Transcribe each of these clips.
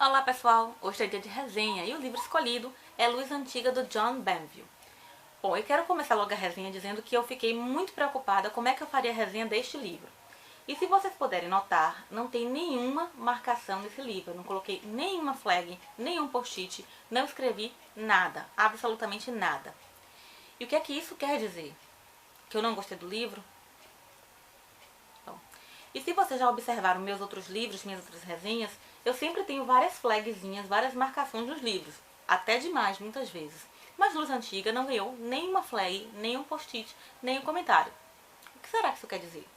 Olá pessoal, hoje é dia de resenha e o livro escolhido é Luz Antiga do John Banville. Bom, eu quero começar logo a resenha dizendo que eu fiquei muito preocupada como é que eu faria a resenha deste livro. E se vocês puderem notar, não tem nenhuma marcação nesse livro, eu não coloquei nenhuma flag, nenhum post-it, não escrevi nada, absolutamente nada. E o que é que isso quer dizer? Que eu não gostei do livro? E se vocês já observaram meus outros livros, minhas outras resenhas, eu sempre tenho várias flagzinhas, várias marcações nos livros. Até demais, muitas vezes. Mas Luz Antiga não ganhou nenhuma flag, nenhum post-it, nenhum comentário. O que será que isso quer dizer?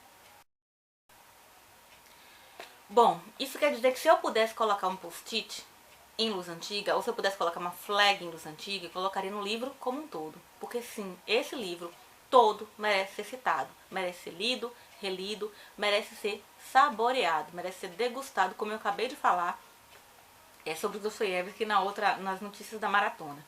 Bom, isso quer dizer que se eu pudesse colocar um post-it em Luz Antiga, ou se eu pudesse colocar uma flag em Luz Antiga, eu colocaria no livro como um todo. Porque sim, esse livro todo merece ser citado, merece ser lido, relido, merece ser saboreado, merece ser degustado, como eu acabei de falar, sobre Dostoiévski nas notícias da maratona.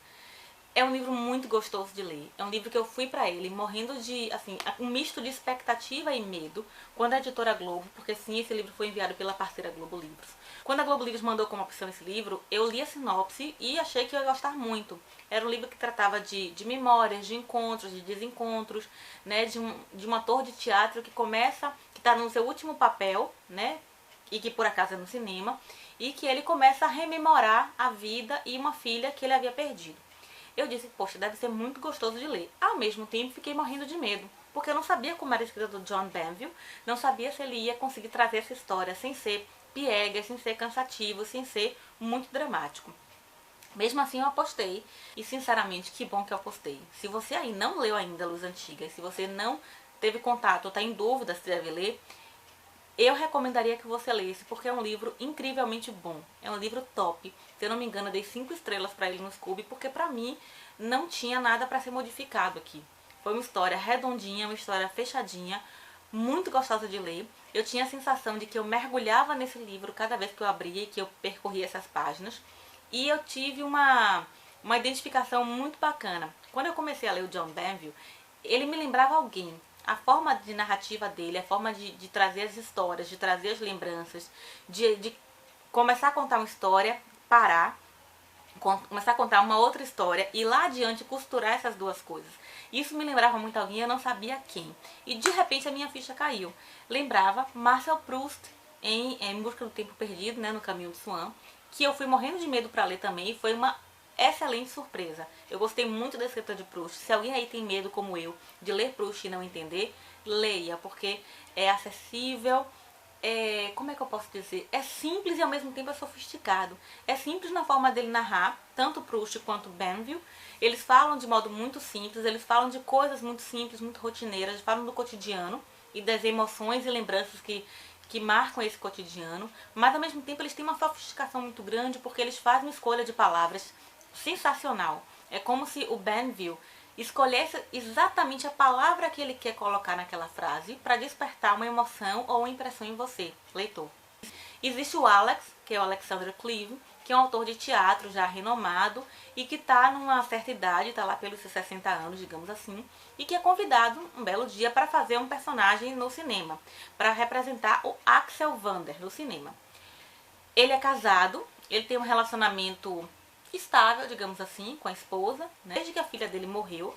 É um livro muito gostoso de ler. É um livro que eu fui pra ele morrendo de, assim, um misto de expectativa e medo quando a editora Globo, porque sim, esse livro foi enviado pela parceira Globo Livros. Quando a Globo Livros mandou como opção esse livro, eu li a sinopse e achei que eu ia gostar muito. Era um livro que tratava de memórias, de encontros, de desencontros, né, de um ator de teatro que tá no seu último papel, né, e que por acaso é no cinema, e que ele começa a rememorar a vida e uma filha que ele havia perdido. Eu disse, poxa, deve ser muito gostoso de ler. Ao mesmo tempo, fiquei morrendo de medo, porque eu não sabia como era a escrita do John Banville, não sabia se ele ia conseguir trazer essa história sem ser piegas, sem ser cansativo, sem ser muito dramático. Mesmo assim, eu apostei, e sinceramente, que bom que eu apostei. Se você aí não leu ainda Luz Antiga, se você não teve contato ou está em dúvida se deve ler, eu recomendaria que você lesse, porque é um livro incrivelmente bom. É um livro top. Se eu não me engano, eu dei 5 estrelas para ele no Scooby, porque pra mim não tinha nada para ser modificado aqui. Foi uma história redondinha, uma história fechadinha, muito gostosa de ler. Eu tinha a sensação de que eu mergulhava nesse livro cada vez que eu abria e que eu percorria essas páginas. E eu tive uma identificação muito bacana. Quando eu comecei a ler o John Banville, ele me lembrava alguém. A forma de narrativa dele, a forma de trazer as histórias, de trazer as lembranças, de começar a contar uma história, parar, começar a contar uma outra história e lá adiante costurar essas duas coisas. Isso me lembrava muito alguém, eu não sabia quem. E de repente a minha ficha caiu. Lembrava Marcel Proust em Busca do Tempo Perdido, né, no Caminho de Swan, que eu fui morrendo de medo para ler também e foi uma excelente surpresa. Eu gostei muito da escrita de Proust. Se alguém aí tem medo, como eu, de ler Proust e não entender, leia, porque é acessível, como é que eu posso dizer? É simples e ao mesmo tempo é sofisticado. É simples na forma dele narrar, tanto Proust quanto Banville. Eles falam de modo muito simples, eles falam de coisas muito simples, muito rotineiras, falam do cotidiano e das emoções e lembranças que marcam esse cotidiano, mas ao mesmo tempo eles têm uma sofisticação muito grande porque eles fazem uma escolha de palavras sensacional. É como se o Banville escolhesse exatamente a palavra que ele quer colocar naquela frase para despertar uma emoção ou uma impressão em você, leitor. Existe o Alex, que é o Alexander Cleave, que é um autor de teatro já renomado e que está numa certa idade, está lá pelos seus 60 anos, digamos assim, e que é convidado um belo dia para fazer um personagem no cinema, para representar o Axel Vander no cinema. Ele é casado, ele tem um relacionamento estável, digamos assim, com a esposa, né? Desde que a filha dele morreu,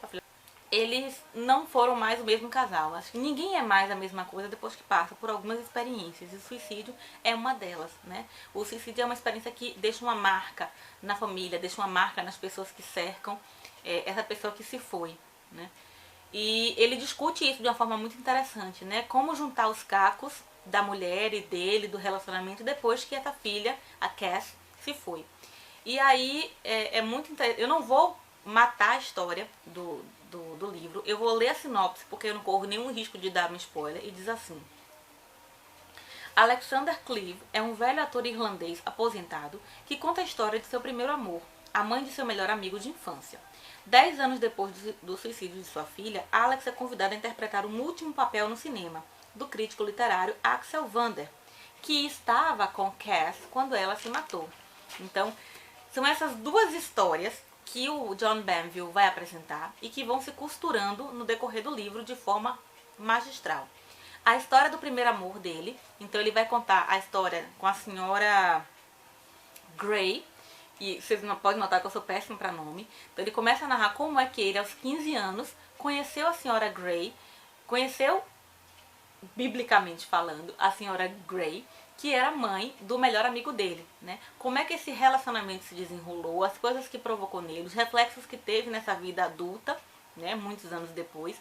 eles não foram mais o mesmo casal. Acho que ninguém é mais a mesma coisa depois que passa por algumas experiências. E o suicídio é uma delas, né? O suicídio é uma experiência que deixa uma marca na família, deixa uma marca nas pessoas que cercam essa pessoa que se foi, né? E ele discute isso de uma forma muito interessante, né? Como juntar os cacos da mulher e dele, do relacionamento, depois que essa filha, a Cass, se foi. E aí é muito interessante. Eu não vou matar a história do livro. Eu vou ler a sinopse, porque eu não corro nenhum risco de dar um spoiler. E diz assim: Alexander Cleave é um velho ator irlandês aposentado que conta a história de seu primeiro amor, a mãe de seu melhor amigo de infância. 10 anos depois do suicídio de sua filha, Alex é convidado a interpretar um último papel no cinema, do crítico literário Axel Vander, que estava com Cass quando ela se matou. Então, são essas duas histórias que o John Banville vai apresentar e que vão se costurando no decorrer do livro de forma magistral. A história do primeiro amor dele, então ele vai contar a história com a senhora Gray. E vocês não podem notar que eu sou péssima para nome. Então ele começa a narrar como é que ele, aos 15 anos, conheceu a senhora Gray, conheceu, biblicamente falando, a senhora Gray, que era mãe do melhor amigo dele, né? Como é que esse relacionamento se desenrolou, as coisas que provocou nele, os reflexos que teve nessa vida adulta, né? Muitos anos depois,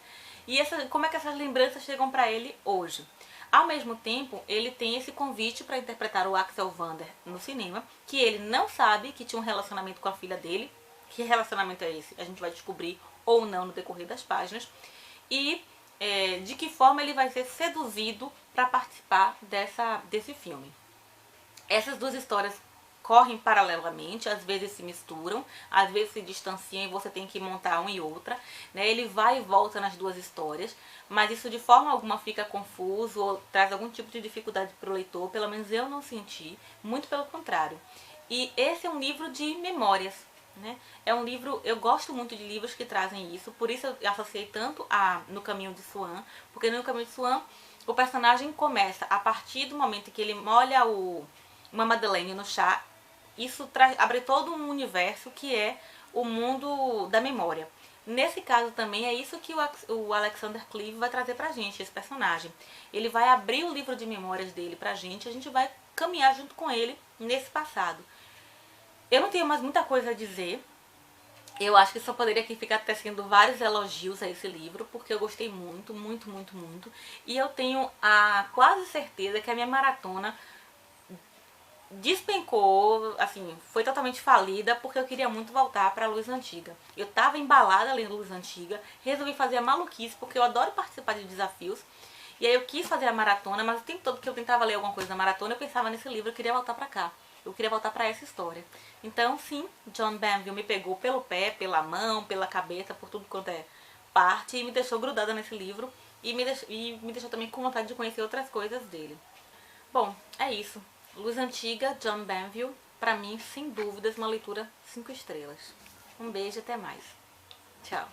e como é que essas lembranças chegam para ele hoje. Ao mesmo tempo, ele tem esse convite para interpretar o Axel Vander no cinema, que ele não sabe que tinha um relacionamento com a filha dele. Que relacionamento é esse? A gente vai descobrir ou não no decorrer das páginas. E de que forma ele vai ser seduzido para participar desse filme. Essas duas histórias correm paralelamente, às vezes se misturam, às vezes se distanciam e você tem que montar uma e outra, né? Ele vai e volta nas duas histórias, mas isso de forma alguma fica confuso ou traz algum tipo de dificuldade para o leitor, pelo menos eu não senti, muito pelo contrário. E esse é um livro de memórias, né? É um livro, eu gosto muito de livros que trazem isso, por isso eu associei tanto No Caminho de Swan, porque no Caminho de Swan o personagem começa a partir do momento que ele molha uma Madeleine no chá. Isso abre todo um universo que é o mundo da memória. Nesse caso também é isso que o Alexander Cleave vai trazer pra gente, esse personagem. Ele vai abrir o livro de memórias dele pra gente, a gente vai caminhar junto com ele nesse passado. Eu não tenho mais muita coisa a dizer. Eu acho que só poderia aqui ficar tecendo vários elogios a esse livro, porque eu gostei muito, muito, muito, muito. E eu tenho a quase certeza que a minha maratona despencou, assim, foi totalmente falida, porque eu queria muito voltar pra Luz Antiga. Eu tava embalada lendo Luz Antiga, resolvi fazer a maluquice, porque eu adoro participar de desafios. E aí eu quis fazer a maratona, mas o tempo todo que eu tentava ler alguma coisa na maratona, eu pensava nesse livro, eu queria voltar pra cá. Eu queria voltar pra essa história. Então, sim, John Banville me pegou pelo pé, pela mão, pela cabeça, por tudo quanto é parte, e me deixou grudada nesse livro, e me deixou também com vontade de conhecer outras coisas dele. Bom, é isso. Luz Antiga, John Banville, pra mim, sem dúvidas, uma leitura 5 estrelas. Um beijo e até mais. Tchau.